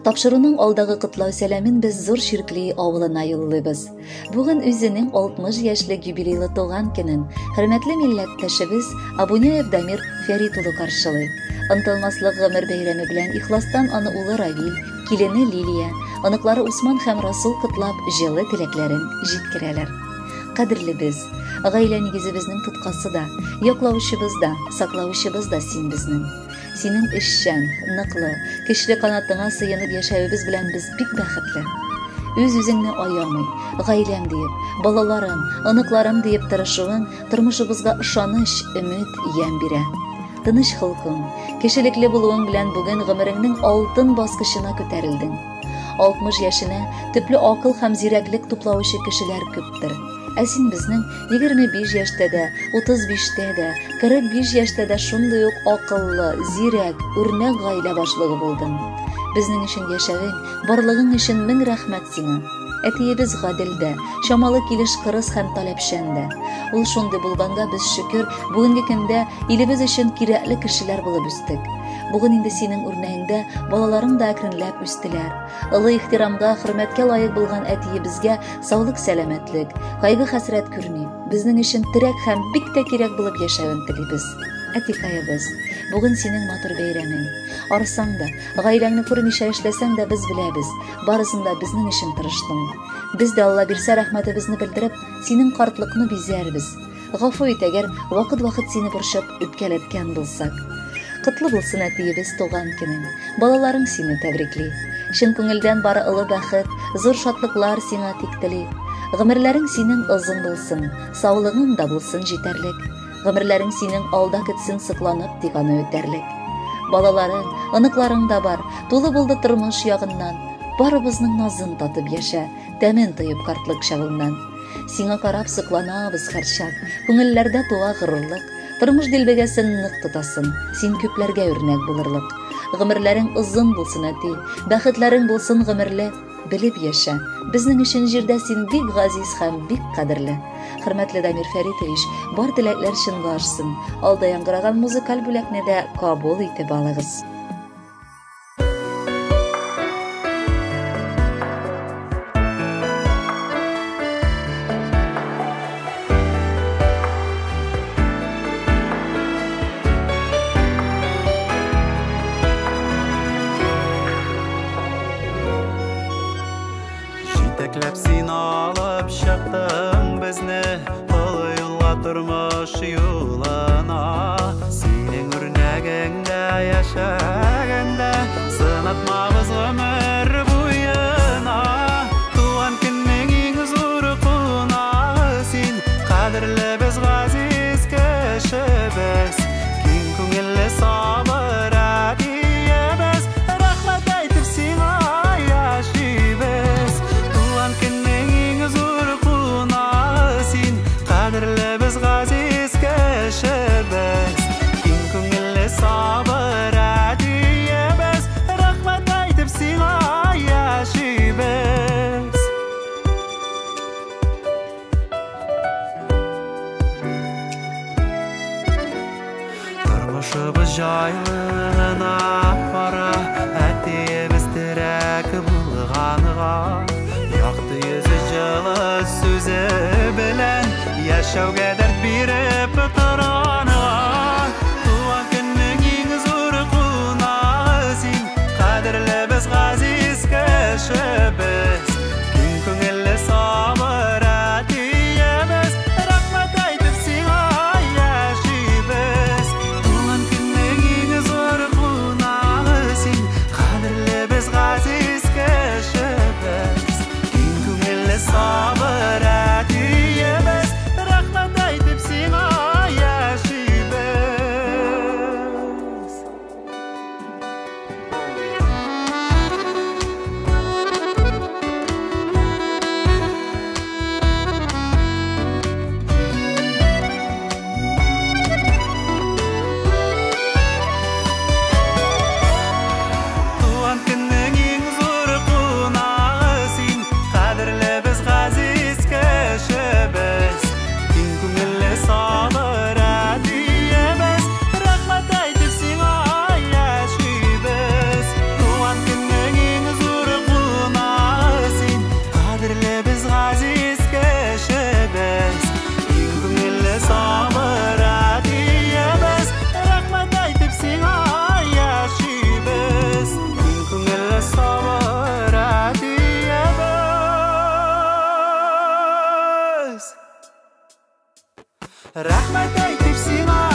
Тапшыруның алдагы кытлау сәламен без зур ширкли авылына юллыйбыз. Бүген үзенең 60 яшьлек юбилейлы туган көнен хөрмәтле милләттәшебез Абуняев Дамир Фәрит улы каршылый. Ынтылмаслык гомер бәйрәме белән ихластан аны улы Равил, килене Лилия, аныклары Усман һәм Расул кытлап җылы теләкләрен җиткерәләр. Кадерле без, гаилә нигезебезнең тоткасы да, яклаучыбыз да, саклаучыбыз да син безнең. Синең эшчән, ныклы, көчле канатыңа сыенып яшәвебез белән без бик бәхетле. Үз-үзеңне аямый, гаиләм диеп, балаларым, аныкларым диеп тырышуың тормышыбызга ышаныч, өмет, ям бирә. Тыныч хылкың, кешелекле булуың белән бүген гомереңнең алтын баскычына күтәрелдең. 60 яшенә төпле акыл һәм зирәклек туплаучы кешеләр күптер. Ә син безнең 25 яшьтә дә, 35-тә дә, 45 яшьтә дә шундый ук акыллы, зирәк, үрнәк гаилә башлыгы булдың. Безнең өчен яшәвең, барлыгың өчен мең рәхмәт сиңа. Әтиебез гадел дә, чамалы килеш кырыс һәм таләпчән дә. Ул шундый булганга без шөкер, бүгенге көндә илебез өчен кирәкле кешеләр булып үстек. Бүген инде синең үрнәгеңдә балаларың да әкренләп үстеләр. Улы ихтирамга, хөрмәткә лаек булган әтиебезгә саулык, сәламәтлек, кайгы-хәсрәт күрми, безнең өчен терәк һәм бик тә кирәк булып яшәвен телибез. Әтикаебыз, бүген синең матур бәйрәмең. Арсаң да, гаиләңне күрмичә эшләсәң дә без беләбез, барысын да безнең өчен тырыштың. Без дә Алла бирсә рәхмәтебезне белдереп, синең картлыкны бизәрбез. Гафу ит әгәр вакыт-вакыт сине борчып, үпкәләткән булсак. Кытлы булсын әтиебез туган көнең. Балаларың сине тәбрикли. Чын күңелдән бары олы бәхет, зур шатлыклар сиңа тиктели. Гомерләрең синең озын булсын, саулыгың да булсын җитәрлек. Гомерләрең синең алда көтсен сыкланып дигәне үтәрлек. Балаларың, аныкларың да бар, тулы булды тормыш ягыннан. Барыбызның назын татып яшә, тәмен тоеп картлык чагыңнан. Сиңа карап сыкланабыз һәрчак, күңелләрдә туа горурлык. Тормыш дилбәгәсен нык тотасын, син күпләргә үрнәк булырлык. Гомерләрең озын булсын әти, бәхетләрең булсын гомерле, белеп яшә. Безнең өчен җирдә син бик газиз һәм бик кадерле. Хөрмәтле Дамир Фәритович, бар теләкләр чынга ашсын. Алда яңгыраган музыкаль бүләкне дә кабул итеп алыгыз. Җитәкләп син алып чыктың безне, олы юлга тормыш юлына. Синең үрнәгеңдә яшәгәндә, сынатмабыз гомер буена. Туган көннең иң зур кунагы син, кадерле без газиз кешебез. Киң күңелле сабыр әтиебез, рәхмәт әйтеп сиңа яшибез. Туган көннең иң зур кунагы син, кадерле без газиз кешебез. Киң күңелле сабыр әтиебез, рәхмәт әйтеп сиңа яшибез. Тормышыбыз җайлы гына бара, әтиебез терәк булганга. Якты йөзе, җылы сүзе белән яшәүгә дәрт биреп торганга. Туган көннең иң зур кунагы син, кадерле без газиз кешебез. Киң күңелле сабыр әтиебез, рәхмәт әйтеп сиңа яшибез. Туган көннең иң зур кунагы син, кадерле без газиз кешебез. Киң күңелле сабыр әтиебез, рәхмәт Рәхмәт әйтеп сиңа